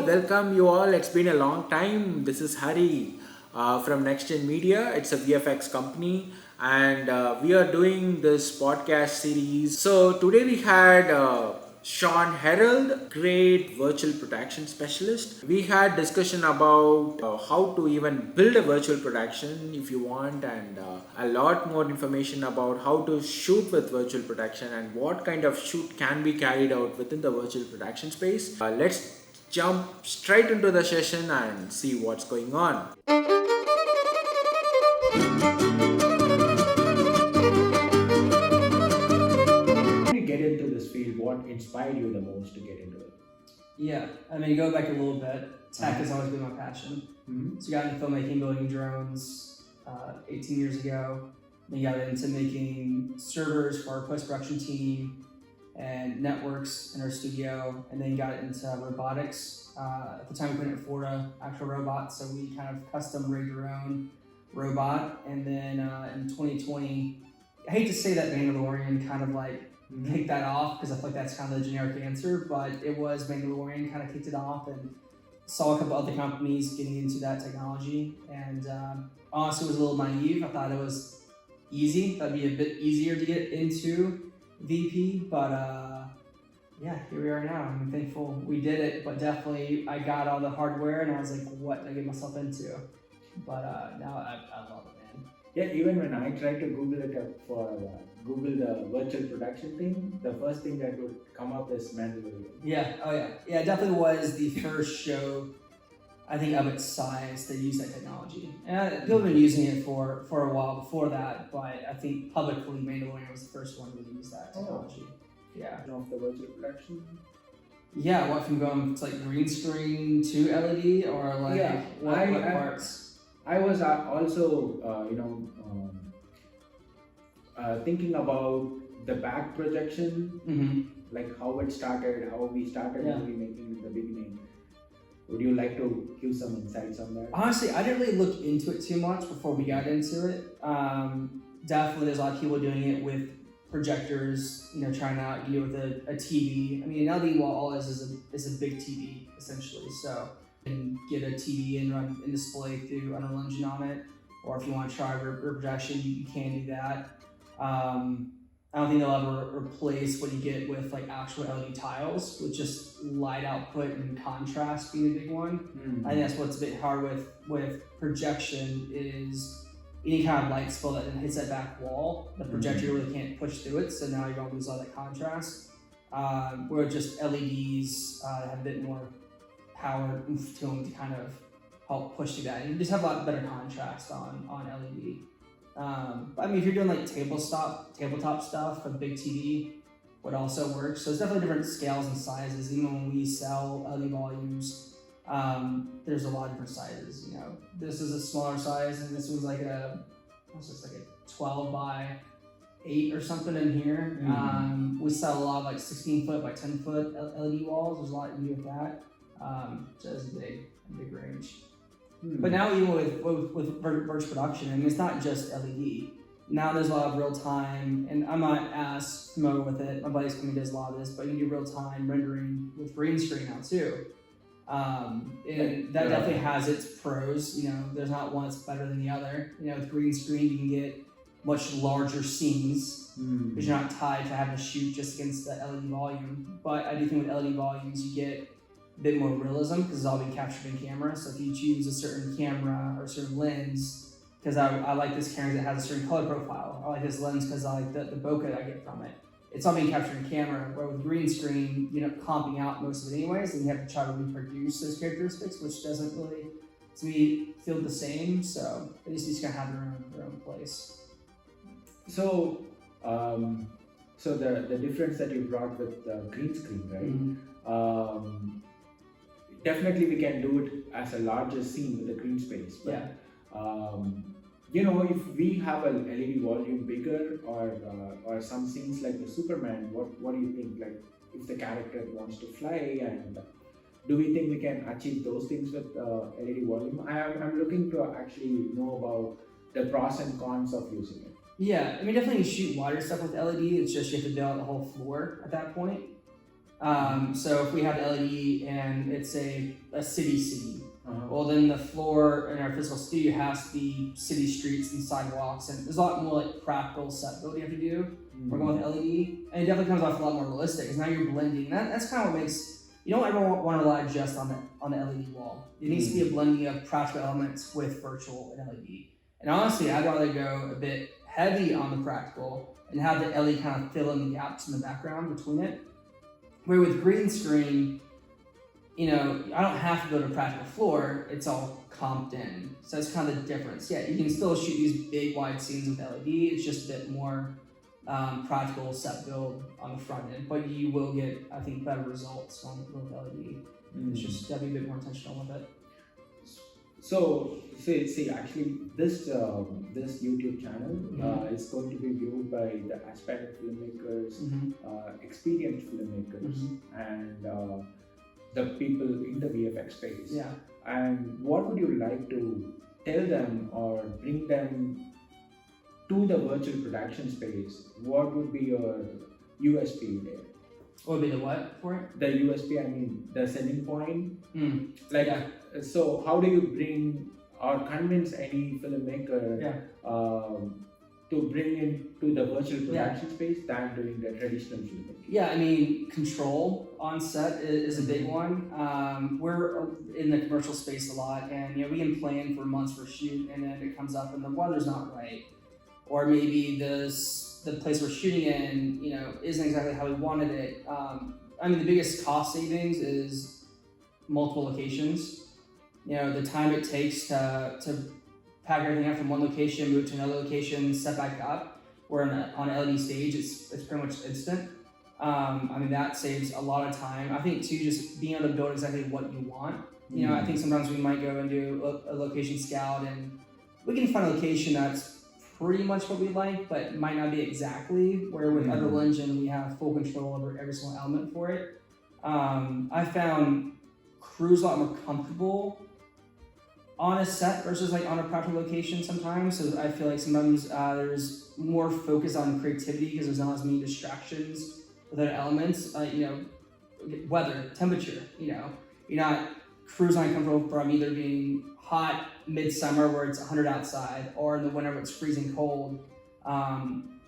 welcome you all. It's been a long time. This is Hari from Nxgen Media. It's a VFX company, and we are doing this podcast series. So today we had Shawn Herold, great virtual production specialist. We had discussion about how to even build a virtual production if you want, and a lot more information about how to shoot with virtual production and what kind of shoot can be carried out within the virtual production space. Let's jump straight into the session and see what's going on. Get into this field, what inspired you the most to get into it? Yeah, I mean, go back a little bit. Tech has always been my passion. So got into filmmaking, building drones 18 years ago. Then got into making servers for our post-production team and networks in our studio, and then got into robotics. At the time we couldn't afford an actual robot, so we kind of custom rigged our own robot. And then in 2020, I hate to say that Mandalorian kind of like kicked that off, because I feel like that's kind of the generic answer, but it was Mandalorian kind of kicked it off, and saw a couple other companies getting into that technology, and honestly was a little naive. I thought it was easy, that'd be a bit easier to get into VP, but yeah, here we are now. I'm thankful we did it, but definitely I got all the hardware and I was like, what did I get myself into? But now I love it, man. Yeah, even when I tried to Google it up for Google the virtual production thing, the first thing that would come up is Mandalorian. Yeah, oh yeah. Yeah, it definitely was the first show, I think, of its size that used that technology. And people have been using it for a while before that, but I think publicly Mandalorian was the first one to use that technology. Yeah. Of the virtual production? Yeah, what, from going to like green screen to LED, or like what parts? I was also, thinking about the back projection, like how it started, how we started movie making in the beginning. Would you like to give some insights on that? Honestly, I didn't really look into it too much before we got into it. Definitely, there's a lot of people doing it with projectors, trying to deal with a TV. I mean, an LED wall is a big TV essentially, so you can get a TV and run and display through Unreal Engine on it, or if you want to try projection, you can do that. I don't think they'll ever replace what you get with like actual LED tiles, with just light output and contrast being a big one. I think that's what's a bit hard with projection, is any kind of light spill that hits that back wall, the projector really can't push through it, so now you're going to lose all that contrast. Where just LEDs have a bit more power to them to kind of help push through that. And you just have a lot better contrast on LED. But I mean, if you're doing like tabletop stuff, a big TV would also work. So it's definitely different scales and sizes. Even when we sell LED volumes, there's a lot of different sizes. This is a smaller size, and this one's like a 12 by 8 or something in here. We sell a lot of like 16 foot by 10 foot LED walls. There's a lot you can do with that. So it's a big range. But now even with virtual production, I mean, it's not just LED. Now there's a lot of real time, and I'm not as familiar with it. My buddy's company does a lot of this, but you can do real time rendering with green screen now too. And that definitely has its pros. There's not one that's better than the other. With green screen, you can get much larger scenes because you're not tied to having to shoot just against the LED volume. But I do think with LED volumes, you get a bit more realism because it's all being captured in camera. So if you choose a certain camera or a certain lens, because I like this camera that has a certain color profile, I like this lens because I like the bokeh I get from it. It's all being captured in camera, where with green screen, you end up comping out most of it anyways, and you have to try to reproduce those characteristics, which doesn't really, to me, feel the same. So they just kind of have their own place. So, the difference that you brought with the green screen, right? Definitely we can do it as a larger scene with a green space. But, if we have a LED volume bigger, or some scenes like the Superman, what do you think? Like, if the character wants to fly, and do we think we can achieve those things with LED volume? I'm looking to actually know about the pros and cons of using it. Yeah, I mean, definitely you shoot wider stuff with LED. It's just you have to build out the whole floor at that point. So if we have LED and it's a city scene. Uh-huh. Well, then the floor in our physical studio has to be city streets and sidewalks, and there's a lot more like practical set build you have to do. We're going with LED, and it definitely comes off a lot more realistic because now you're blending. That's kind of what makes, you don't ever want to rely just on the LED wall. It needs to be a blending of practical elements with virtual and LED. And honestly, I'd rather go a bit heavy on the practical and have the LED kind of fill in the gaps in the background between it. Where with green screen, I don't have to go to a practical floor, it's all comped in. So that's kind of the difference. Yeah, you can still shoot these big wide scenes with LED, it's just a bit more practical set build on the front end, but you will get, I think, better results with LED. It's just gotta be a bit more intentional with it. So, see, actually, this YouTube channel is going to be viewed by the aspiring filmmakers, experienced filmmakers, and the people in the VFX space. Yeah. And what would you like to tell them or bring them to the virtual production space? What would be your USP there? What would be the what for it? The USP, I mean, the selling point. Like, yeah. So how do you bring or convince any filmmaker to bring into the virtual production space than doing the traditional filmmaking? Yeah, I mean, control on set is a big one. We're in the commercial space a lot, and we can plan for months for shoot, and then it comes up and the weather's not right, or maybe the place we're shooting in, isn't exactly how we wanted it. I mean, the biggest cost savings is multiple locations. The time it takes to pack everything up from one location, move to another location, set back up. Where on an LED stage, it's pretty much instant. I mean, that saves a lot of time. I think too, just being able to build exactly what you want. I think sometimes we might go and do a location scout, and we can find a location that's pretty much what we like, but might not be exactly. Where with Unreal Engine, we have full control over every single element for it. I found crews a lot more comfortable on a set versus like on a practical location sometimes. So I feel like sometimes there's more focus on creativity because there's not as many distractions with other elements. Weather, temperature. You're not crews not comfortable from either being hot midsummer where it's 100 outside, or in the winter where it's freezing cold.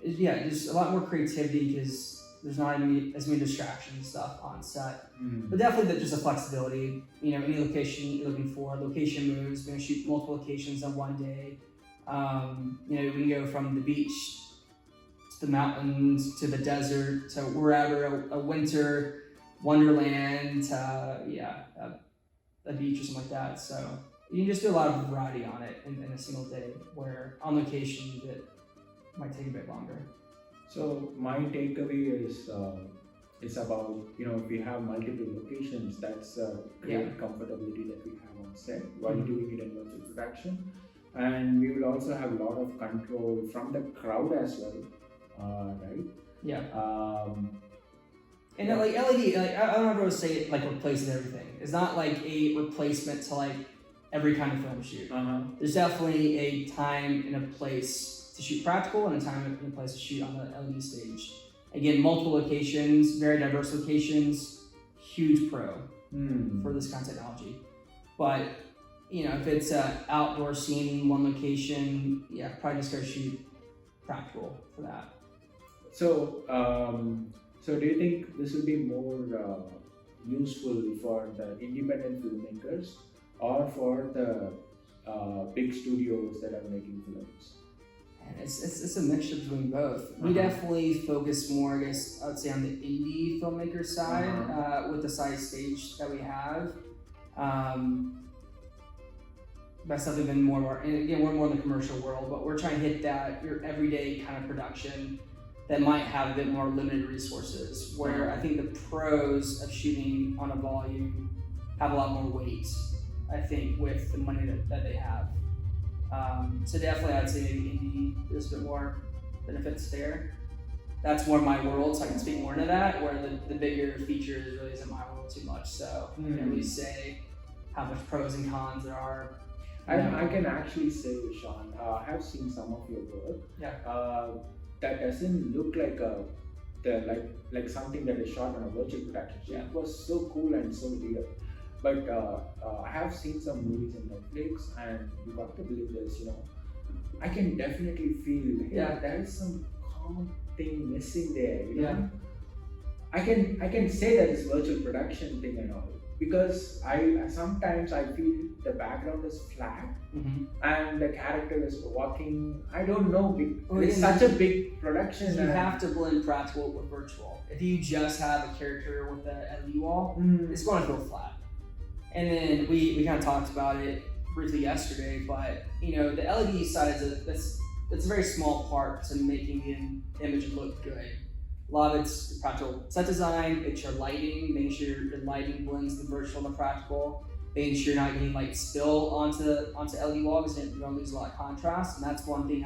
There's a lot more creativity because there's not as many distractions and stuff on set. But definitely just a flexibility. Any location you're looking for, location moves. We're gonna shoot multiple locations on one day. We can go from the beach to the mountains to the desert to wherever, a winter wonderland to a beach or something like that. So you can just do a lot of variety on it in a single day, where on location it might take a bit longer. So my takeaway is it's about, if we have multiple locations, that's great comfortability that we have on set while doing it in virtual production. And we will also have a lot of control from the crowd as well, right? Yeah. And like LED, I don't ever say it like replaces everything. It's not like a replacement to like every kind of film shoot. There's definitely a time and a place to shoot practical and a time and a place to shoot on the LED stage. Again, multiple locations, very diverse locations, huge pro for this kind of technology. But if it's an outdoor scene in one location, probably just go shoot practical for that. So, so do you think this will be more useful for the independent filmmakers or for the big studios that are making films? And it's a mixture between both. We definitely focus more, I guess, I would say, on the indie filmmaker side with the size stage that we have. That's something been more, and again, we're more in the commercial world, but we're trying to hit your everyday kind of production that might have a bit more limited resources, where I think the pros of shooting on a volume have a lot more weight, I think, with the money that they have. So definitely I'd say maybe indie, there's a bit more benefits there. That's more my world, so I can speak more into that, where the bigger features really isn't my world too much. So I can't really say how much pros and cons there are. I can actually say, Shawn, I have seen some of your work. That doesn't look like like something that is shot on a virtual production. It was so cool and so real. But I have seen some movies in Netflix, and you got to believe this. I can definitely feel there is some calm thing missing there. I can say that it's virtual production thing and all, because I sometimes I feel the background is flat and the character is walking. I don't know. It's such a big production. You have to blend practical with virtual. If you just have a character with a LED wall, it's going to feel flat. And then we kind of talked about it briefly yesterday, but the LED side that's a very small part to making the image look good. A lot of it's practical set design, it's your lighting, making sure your lighting blends the virtual and the practical, making sure you're not getting light spill onto LED walls and you don't lose a lot of contrast. And that's one thing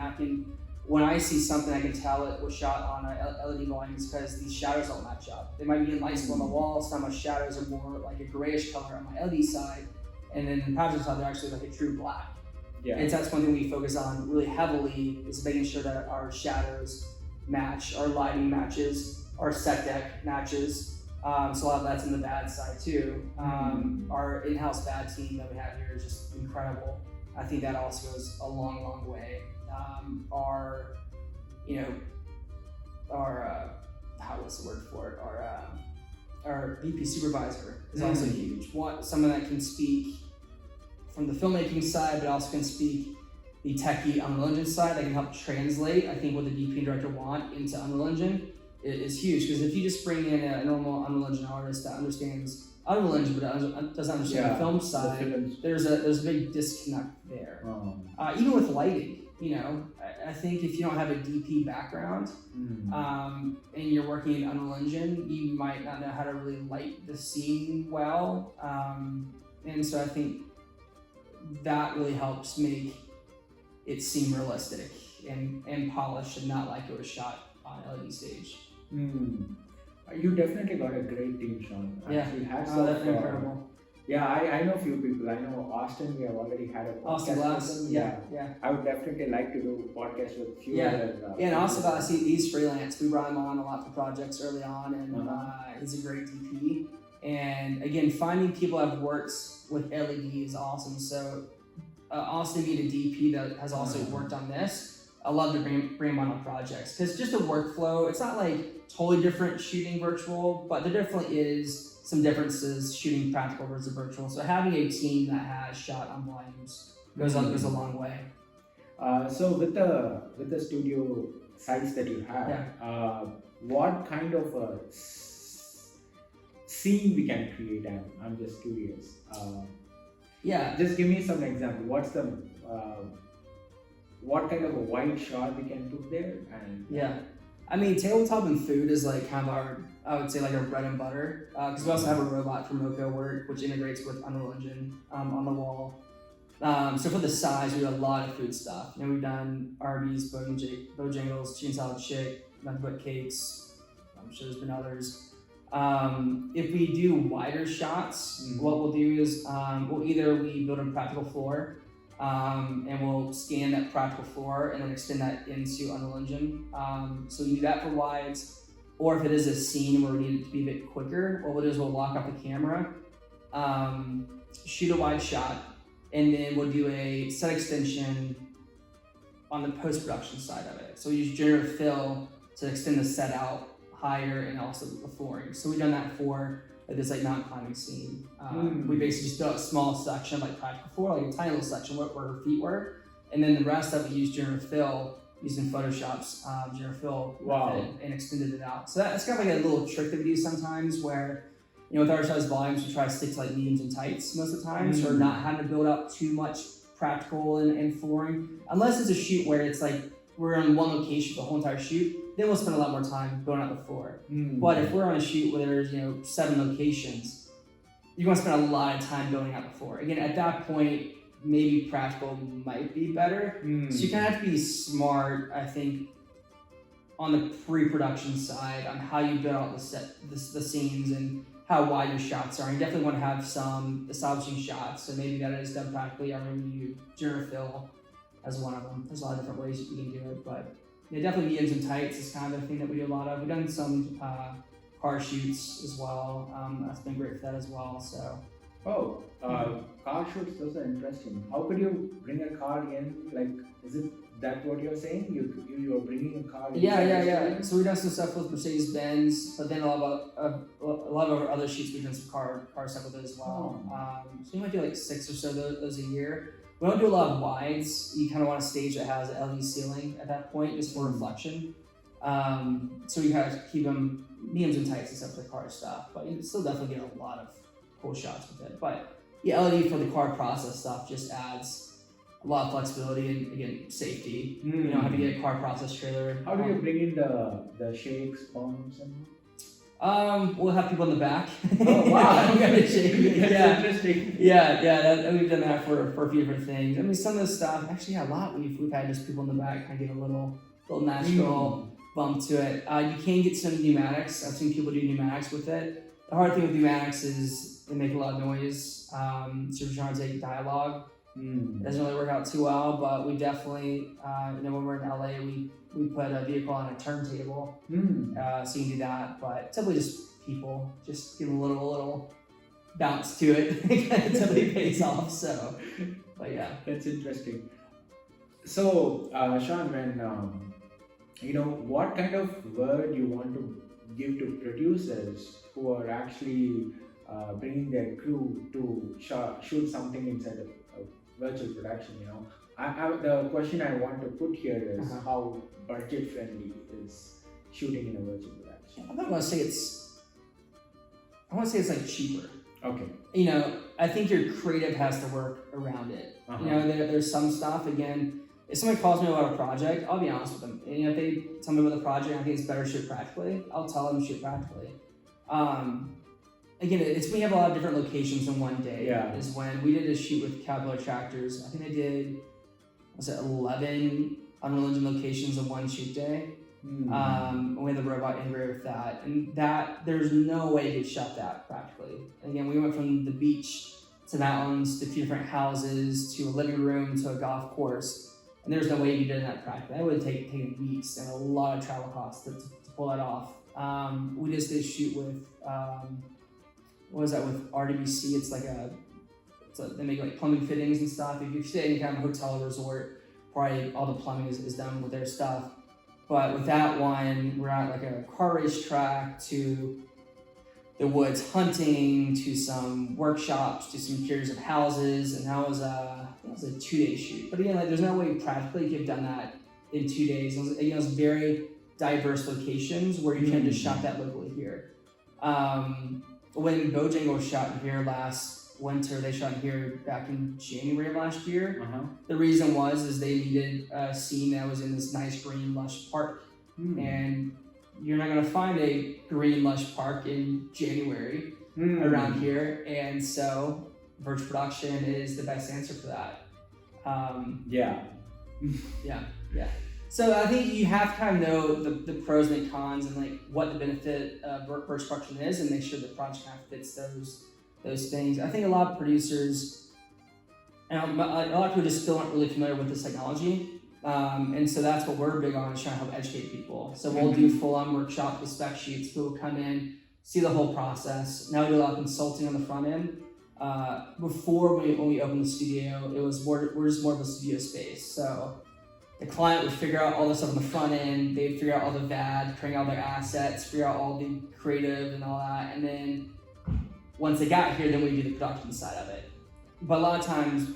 when I see something I can tell it was shot on a LED volume is because these shadows don't match up. They might be getting light spill on the walls, some of my shadows are more like a grayish color on my LED side, and then the practical side they're actually like a true black. Yeah. And so that's one thing we focus on really heavily is making sure that our shadows match, our lighting matches, our set deck matches. So a lot of that's in the bad side too. Our in-house bad team that we have here is just incredible. I think that also goes a long, long way. What's the word for it? Our VP supervisor is also huge. Someone that can speak from the filmmaking side, but also can speak the techie Unreal Engine side that can help translate, I think, what the DP and director want into Unreal Engine is huge. Because if you just bring in a normal Unreal Engine artist that understands Unreal Engine but doesn't understand the film side, there's a big disconnect there. Even with lighting, I think if you don't have a DP background and you're working in Unreal Engine, you might not know how to really light the scene well. And so I think that really helps make it seem realistic and polished and not like it was shot on an LED stage. You definitely got a great team, Shawn. Actually, that's incredible. I know a few people. I know Austin, we have already had a podcast with him. Yeah. I would definitely like to do a podcast with a few other and Austin, he's freelance. We brought him on a lot for projects early on, and he's a great DP. And again, finding people that have worked with LED is awesome. So Austin being a DP that has also worked on this, I love to bring him on projects because just the workflow, it's not like totally different shooting virtual, but there definitely is some differences shooting practical versus virtual. So having a team that has shot on volumes goes a long way. So with the studio sites that you have, what kind of a scene we can create? I'm just curious. Just give me some example. What's the what kind of a wide shot we can put there? And tabletop and food is like kind of our bread and butter. Because we also have a robot from MoCo work, which integrates with Unreal Engine on the wall. So for the size, we do a lot of food stuff. We've done Arby's, Bojangles, chicken salad chick, nothing but cakes. I'm sure there's been others. If we do wider shots, what we'll do is we build a practical floor, and we'll scan that practical floor and then extend that into Unreal Engine. So we do that for wides, or if it is a scene where we need it to be a bit quicker, what we'll do is we'll lock up the camera, shoot a wide shot, and then we'll do a set extension on the post-production side of it. So we use generative fill to extend the set out higher and also the flooring. So we've done that for this mountain climbing scene. We basically just built a small section practical floor, like a tiny little section where her feet were, and then the rest of it used generative fill using Photoshop's generative fill method and extended it out. So that's kind of like a little trick that we do sometimes where, with our size volumes, we try to stick to mediums and tights most of the time, so we're not having to build up too much practical and flooring, unless it's a shoot where it's we're in one location for the whole entire shoot. Then we'll spend a lot more time going out the floor. But if we're on a shoot where there's 7 locations, you're going to spend a lot of time building out the floor. Again, at that point, maybe practical might be better. So you kind of have to be smart, I think, on the pre-production side on how you build out the scenes and how wide your shots are. You definitely want to have some establishing shots, so maybe that is done practically, or maybe you generative fill as one of them. There's a lot of different ways you can do it, but definitely mediums and tights is kind of the thing that we do a lot of. We've done some car shoots as well. That's been great for that as well. So Oh, car shoots, those are interesting. How could you bring a car in? Like, is it that what you're saying? You're bringing a car in? Yeah. So we've done some stuff with Mercedes Benz, but then a lot of our other shoots we've done some car stuff with it as well. So we might do like 6 or so of those a year. We don't do a lot of wides. You kind of want a stage that has an LED ceiling at that point, just for reflection. So we kind of keep them mediums and tights except for the car stuff, but you can still definitely get a lot of cool shots with it. But yeah, LED for the car process stuff just adds a lot of flexibility and again safety. You know, having to get a car process trailer. How do you bring in the shakes, pumps, and? We'll have people in the back. Oh wow! That's interesting. Yeah. We've done that for a few different things. I mean, some of the stuff actually, a lot we've had just people in the back kind of give a little natural bump to it. You can get some pneumatics. I've seen people do pneumatics with it. The hard thing with pneumatics is they make a lot of noise. So if you're trying to take dialogue, it doesn't really work out too well. But we definitely, when we're in LA, we put a vehicle on a turntable, so you can do that. But typically, just people just give them a little bounce to it until it pays off. So, but yeah, that's interesting. So, Shawn, when what kind of word you want to give to producers who are actually bringing their crew to shoot something inside a virtual production? The question I want to put here is how budget friendly is shooting in a virtual production? I'm not going to say I want to say it's like cheaper. Okay. I think your creative has to work around it. There's some stuff, again, if somebody calls me about a project, I'll be honest with them. And if they tell me about the project, I think it's better to shoot practically, I'll tell them to shoot practically. Again, we have a lot of different locations in one day. Yeah. Is when we did a shoot with Caterpillar tractors. I think I did, 11 Unreal Engine locations in one shoot day. We had the robot integrated with that. And that, there's no way you could shot that practically. Again, we went from the beach to mountains to a few different houses to a living room to a golf course. And there's no way you could do that practically. That would have taken weeks and a lot of travel costs to pull that off. We just did a shoot with, with RWC. It's like they make like plumbing fittings and stuff. If you stay in any kind of hotel or resort, probably all the plumbing is done with their stuff. But with that one, we're at like a car race track to the woods hunting to some workshops to some interiors of houses, and that was a 2-day shoot. But again, there's no way practically you could have done that in 2 days. It was very diverse locations where you can't just shot that locally here. When Bojangles shot in here last winter, they shot in here back in January of last year. The reason is they needed a scene that was in this nice green lush park, and you're not going to find a green lush park in January around here, and so virtual production is the best answer for that. Yeah. So I think you have to kind of know the pros and the cons and like what the benefit of virtual production is, and make sure the project kind of fits those things. I think a lot of producers and a lot of people just still aren't really familiar with this technology. And so that's what we're big on, is trying to help educate people. So we'll do full-on workshops with spec sheets. People come in, see the whole process. Now we do a lot of consulting on the front end. Before when we opened the studio, we're just more of a studio space. So the client would figure out all the stuff on the front end. They'd figure out all the VAD, create all their assets, figure out all the creative and all that. And then once they got here, then we do the production side of it. But a lot of times,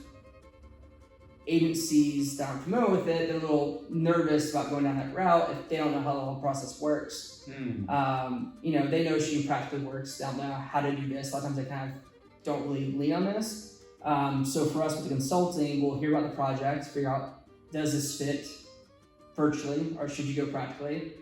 agencies that aren't familiar with it, they're a little nervous about going down that route if they don't know how the whole process works. They know shooting practically works, they don't know how to do this. A lot of times they kind of don't really lean on this. So for us with the consulting, we'll hear about the project, figure out, does this fit virtually or should you go practically?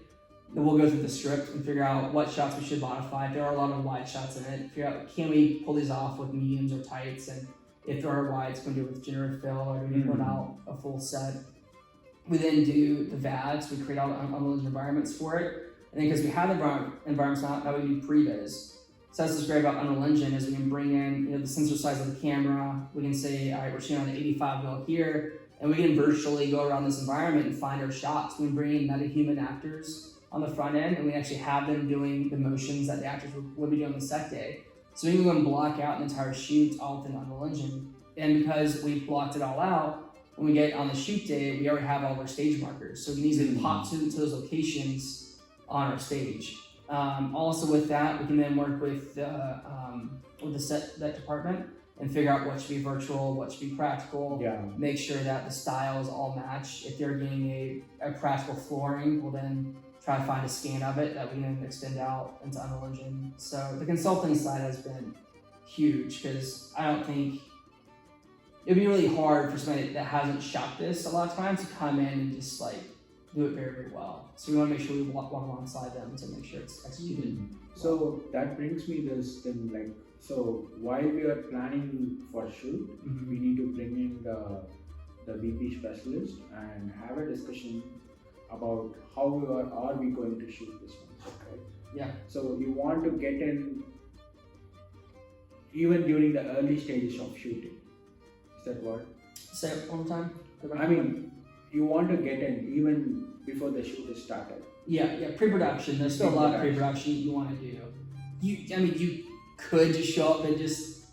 Then we'll go through the script and figure out what shots we should modify. There are a lot of wide shots in it. Figure out, can we pull these off with mediums or tights? And if there are wides, can we do it with generative fill, or do we put out a full set? We then do the VADs. We create all the Unreal Engine environments for it. And then because we have the environments now we do previs. So that's what's great about Unreal Engine is we can bring in the sensor size of the camera. We can say, all right, we're shooting on the 85 mil here, and we can virtually go around this environment and find our shots. We can bring in meta-human actors on the front end, and we actually have them doing the motions that the actors would be doing on the set day. So we can go and block out an entire shoot all within Unreal Engine. And because we blocked it all out, when we get on the shoot day, we already have all of our stage markers. So we can easily pop to those locations on our stage. Also with that, we can then work with the set department and figure out what should be virtual, what should be practical. Make sure that the styles all match. If they're getting a practical flooring, we'll then try to find a scan of it that we can then extend out into Unreal Engine. So the consulting side has been huge because I don't think it'd be really hard for somebody that hasn't shot this a lot of times to come in and just like do it very, very well. So we want to make sure we walk alongside them to make sure it's executed. So that brings me this thing like, so while we are planning for shoot, we need to bring in the VP specialist and have a discussion about how are we going to shoot this one, right? Yeah. So you want to get in even during the early stages of shooting. Is that what? Say it one more time. I mean, you want to get in even before the shoot is started. Yeah, pre-production. There's still a lot of pre-production you want to do. You could just show up and just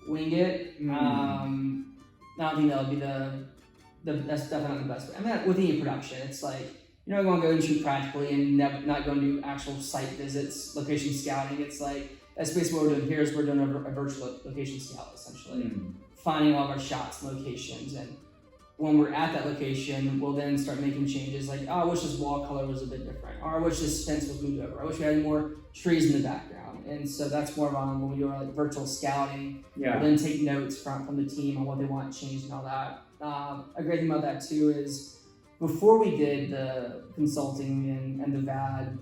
wing it. I don't think that would be that's definitely the best way. I mean, with any production, it's like you're not going to go and shoot practically and not going to do actual site visits, location scouting. It's like that's basically what we're doing here. Is we're doing a virtual location scout essentially, finding all of our shots, locations, and when we're at that location, we'll then start making changes like, oh, I wish this wall color was a bit different, or I wish this fence was moved over, I wish we had more trees in the background. And so that's more of on when we do our like virtual scouting. We'll then take notes from the team on what they want changed and all that. A great thing about that too is before we did the consulting and the VAD,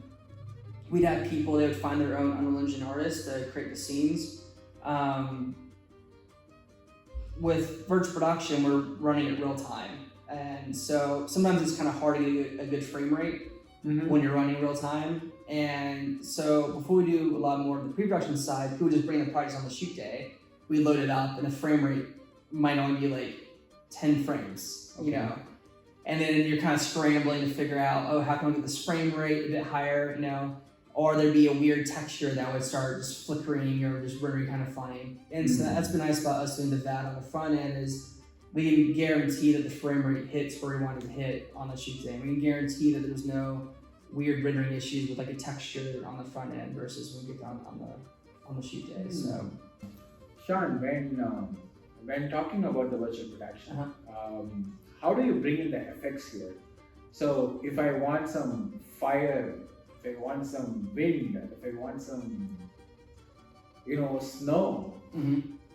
we'd have people, they would find their own Unreal Engine artists to create the scenes. With virtual production, we're running it real time. And so sometimes it's kind of hard to get a good frame rate when you're running real time. And so before we do a lot more of the pre-production side, people just bring the projects on the shoot day, we load it up and the frame rate might only be like 10 frames, you know? And then you're kind of scrambling to figure out, oh, how can we get this frame rate a bit higher, you know? Or there'd be a weird texture that would start just flickering or just rendering kind of funny. And so that's been nice about us doing the VAD on the front end is we can guarantee that the frame rate hits where we want it to hit on the shoot day. We can guarantee that there's no weird rendering issues with like a texture on the front end versus when we get down on the shoot day. So, Shawn, when talking about the virtual production, how do you bring in the effects here? So if I want some fire, if I want some wind, if I want some, snow,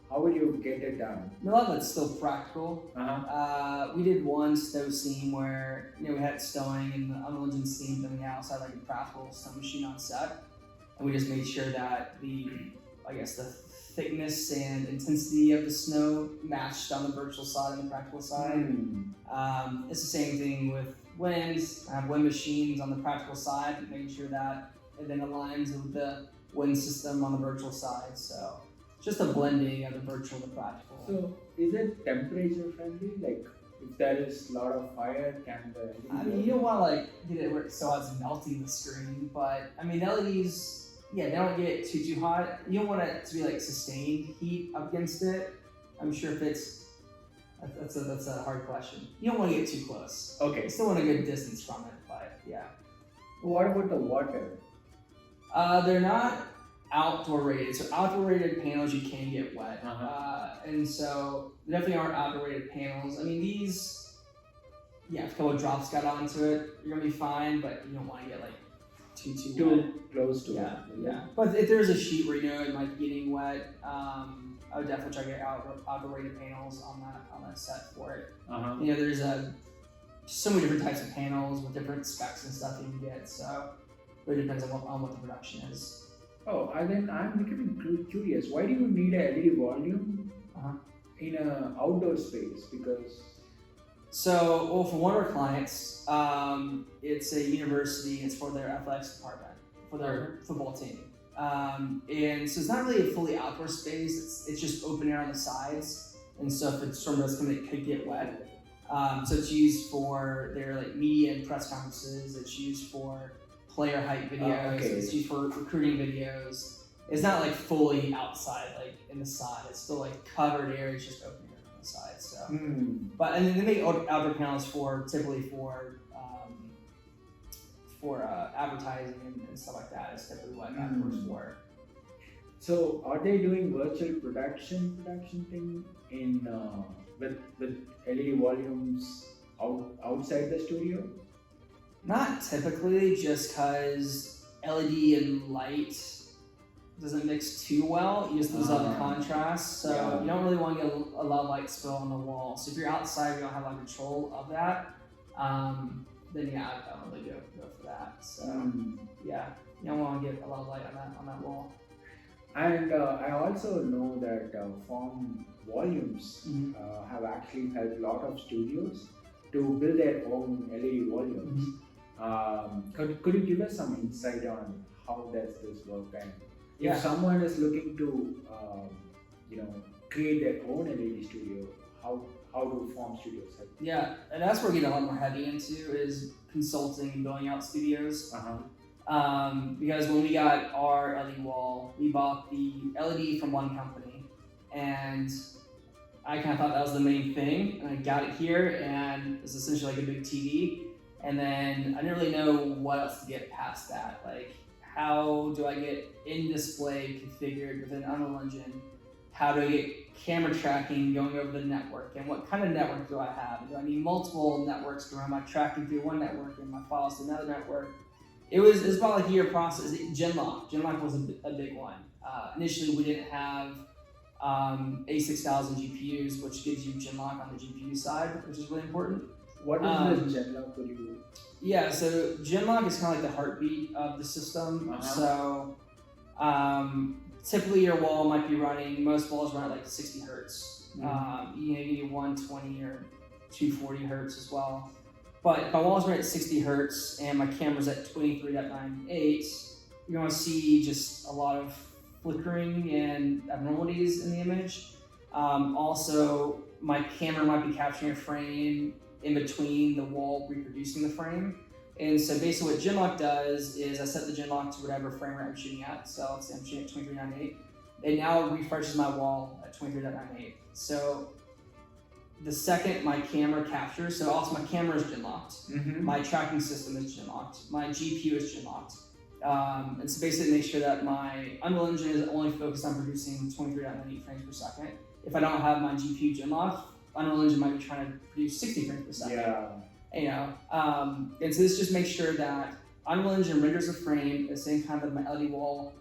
how would you get it done? A lot of it's still practical. We did one snow scene where we had it snowing and the Unreal Engine scene that we had outside like a practical snow machine on set, and we just made sure that the thickness and intensity of the snow matched on the virtual side and the practical side. It's the same thing with winds. I have wind machines on the practical side, making sure that it then aligns with the wind system on the virtual side. So just a blending of the virtual and the practical. So is it temperature friendly? Like if there is a lot of fire, can the LED you don't want to get it where so it's melting the screen, but I mean LEDs, they don't get too hot. You don't want it to be sustained heat up against it. I'm sure if it's that's a hard question. You don't want to get too close. Okay. You still want a good distance from it, but yeah. What about the water? They're not outdoor rated. So outdoor rated panels you can get wet. And so there definitely aren't outdoor rated panels. I mean these, if a couple of drops got onto it, you're gonna be fine, but you don't want to get too wet. Close to it. Yeah. But if there's a sheet where it might be getting wet, I would definitely try to get outdoor rated panels on that set for it. There's so many different types of panels with different specs and stuff you can get. So it really depends on what the production is. Oh, and then I'm becoming curious. Why do you need a LED volume in an outdoor space? Because for one of our clients, it's a university. It's for their athletics department, for their football team. And so it's not really a fully outdoor space. It's just open air on the sides. And so if a storm does come, it could get wet. So it's used for their media and press conferences. It's used for player hype videos. It's used for recruiting videos. it's not like fully outside, like in the side. It's still like covered area, it's just open air on the side. So, but and then they make outdoor panels typically for advertising and stuff like that. It's typically what outdoors for. So are they doing virtual production thing in with LED volumes outside the studio? Not typically, just because LED and light doesn't mix too well. You just lose all the contrast, so you don't really want to get a lot of light spill on the wall. So if you're outside, you don't have a lot of control of that. Then I don't really go for that. So yeah, you don't want to get a lot of light on that wall. And I also know that form volumes have actually helped a lot of studios to build their own LED volumes. Could you give us some insight on how does this work? And if someone is looking to create their own LED studio, how do form studios help? Yeah, and that's where we get a lot more heavy into is consulting and building out studios. Because when we got our LED wall, we bought the LED from one company, and I kind of thought that was the main thing, and I got it here, and it's essentially like a big TV, and then I didn't really know what else to get past that. Like, how do I get in-display configured within Unreal Engine? How do I get camera tracking going over the network, and what kind of network do I have? Do I need multiple networks to run my tracking through one network and my files to another network? It was about like a year process. Genlock was a big one. Initially, we didn't have A6000 GPUs, which gives you Genlock on the GPU side, which is really important. What is the Genlock for you? Yeah, so Genlock is kind of like the heartbeat of the system. So typically your wall might be running, most walls run at like 60 hertz. You can do 120 or 240 hertz as well. But if my walls are at 60 hertz and my camera's at 23.98, you're going to see just a lot of flickering and abnormalities in the image. Also, my camera might be capturing a frame in between the wall reproducing the frame. And so basically what Genlock does is I set the Genlock to whatever frame rate I'm shooting at. So let's say I'm shooting at 23.98. It now refreshes my wall at 23.98. So the second my camera captures, so also my camera is Genlocked, my tracking system is Genlocked, my GPU is Genlocked. And so basically make sure that my Unreal Engine is only focused on producing 23.98 frames per second. If I don't have my GPU Genlocked, Unreal Engine might be trying to produce 60 frames per second. And so this just makes sure that Unreal Engine renders a frame at the same time that my LED wall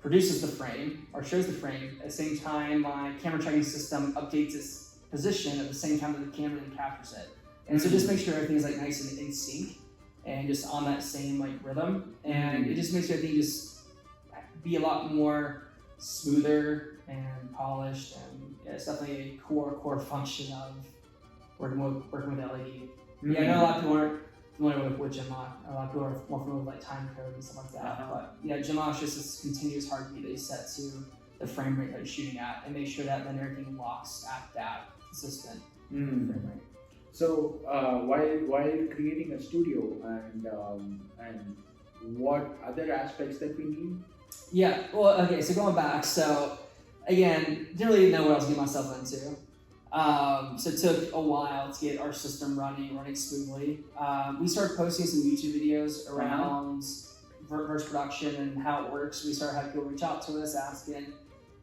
produces the frame or shows the frame. At the same time, my camera tracking system updates its position at the same time that the camera then captures it. And so just make sure everything's like nice and in sync and just on that same like rhythm. And it just makes everything just be a lot more smoother and polished, and it's definitely a core function of working with LED. Yeah, I know a lot of people aren't familiar with Genlock. A lot of people are more familiar with like time code and stuff like that. But yeah, Genlock is just this continuous heartbeat that you set to the frame rate that you're shooting at, and make sure that then everything locks at that consistent frame rate. So while creating a studio and what other aspects that we need? Yeah, well, okay, so going back, so again, didn't really know what I was getting myself into. So it took a while to get our system running smoothly. We started posting some YouTube videos around virtual production and how it works. We started having people reach out to us asking,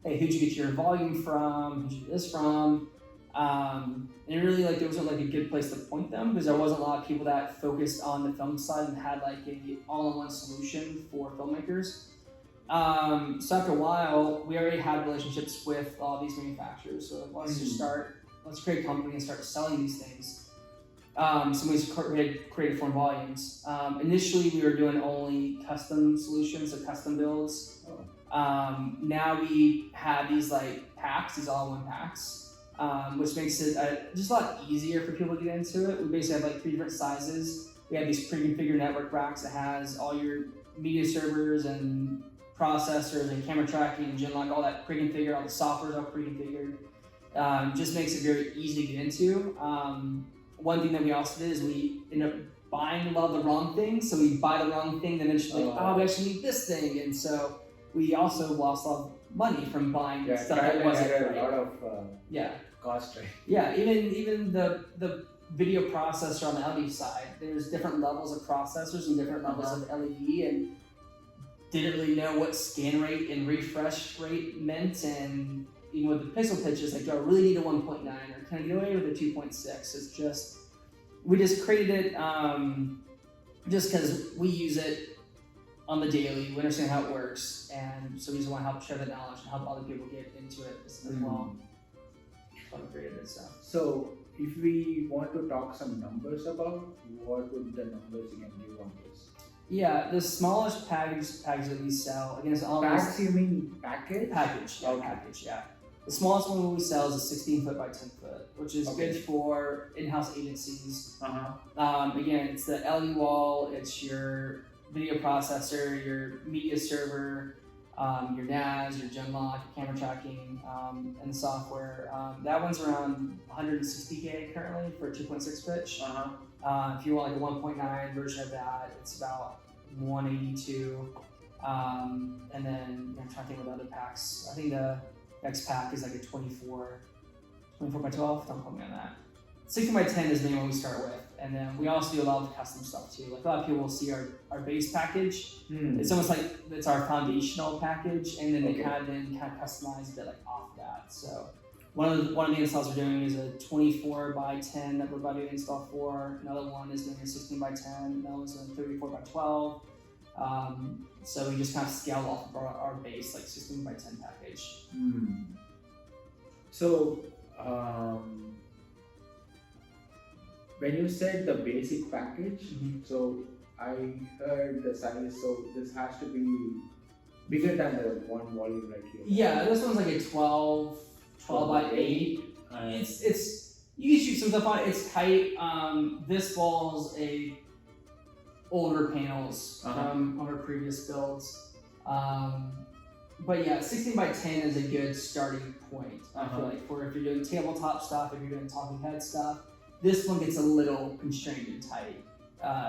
hey, who'd you get your volume from? Who'd you get this from? And really, like, there wasn't like a good place to point them because there wasn't a lot of people that focused on the film side and had like a all-in-one solution for filmmakers. So after a while, we already had relationships with all these manufacturers. So let's create a company and start selling these things. So we created Form Volumes. Initially, we were doing only custom solutions, so custom builds. Now we have these like packs, these all-in-one packs. Which makes it just a lot easier for people to get into it. We basically have like 3 different sizes. We have these pre-configured network racks that has all your media servers and processors and camera tracking and Genlock, all that pre-configured, all the software is all pre-configured. Just makes it very easy to get into. One thing that we also did is we ended up buying a lot of the wrong things. So we buy the wrong thing, then it's like, we actually need this thing. And so we also lost a lot of money from buying Yeah, stuff that wasn't a right. lot of Yeah. cost, right? Yeah, even the video processor on the LED side, there's different levels of processors and different levels of LED, and didn't really know what scan rate and refresh rate meant. And even with the pixel pitches, like, do I really need a 1.9 or can I get away with a 2.6? It's just, we just created it just because we use it on the daily, we understand how it works, and so we just want to help share the knowledge and help other people get into it as well. So we created it, so. So if we want to talk some numbers about, what would the numbers you can give on this? Yeah, the smallest package that we sell, again, it's all Packs, you mean package? package. Yeah, Okay. package. Yeah. The smallest one we sell is a 16 foot by 10 foot, which is Okay. good for in-house agencies. Uh-huh. Again, it's the LED wall, it's your video processor, your media server, your NAS, your Genlock, camera tracking, and the software. That one's around 160K currently for a 2.6 pitch. Uh-huh. If you want like a 1.9 version of that, it's about 182. And then I'm trying to think of other packs. I think the next pack is like a 24 by 12. Don't quote me on that. 16 by 10 is the one we start with. And then we also do a lot of custom stuff too. Like a lot of people will see our base package. It's almost like it's our foundational package, and then they kind of customize a bit like off that. So one of the installs we're doing is a 24 by 10 that we're about to install for. Another one is doing a 16 by 10. Another one's a 34 by 12. So we just kind of scale off of our base like 16 by 10 package. So when you said the basic package, so I heard the size, so this has to be bigger than the one volume right here. Yeah, this one's like a 12 by 8. It's you can shoot some stuff on it. It's tight. This falls a older panels from our previous builds. But yeah, 16 by 10 is a good starting point. I feel like for if you're doing tabletop stuff, if you're doing talking head stuff, this one gets a little constrained and tight.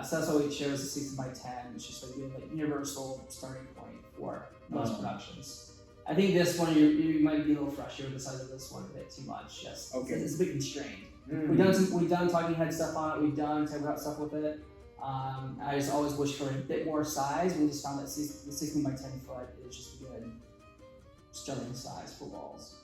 So that's why we chose the 16 by 10. It's just a good like universal starting point for most productions. I think this one you might be a little frustrated with the size of this one a bit too much. Yes, it's a bit constrained. We've done talking head stuff on it. We've done tabletop stuff with it. I just always wish for a bit more size. We just found that the 16 by 10 foot is just a good starting size for walls.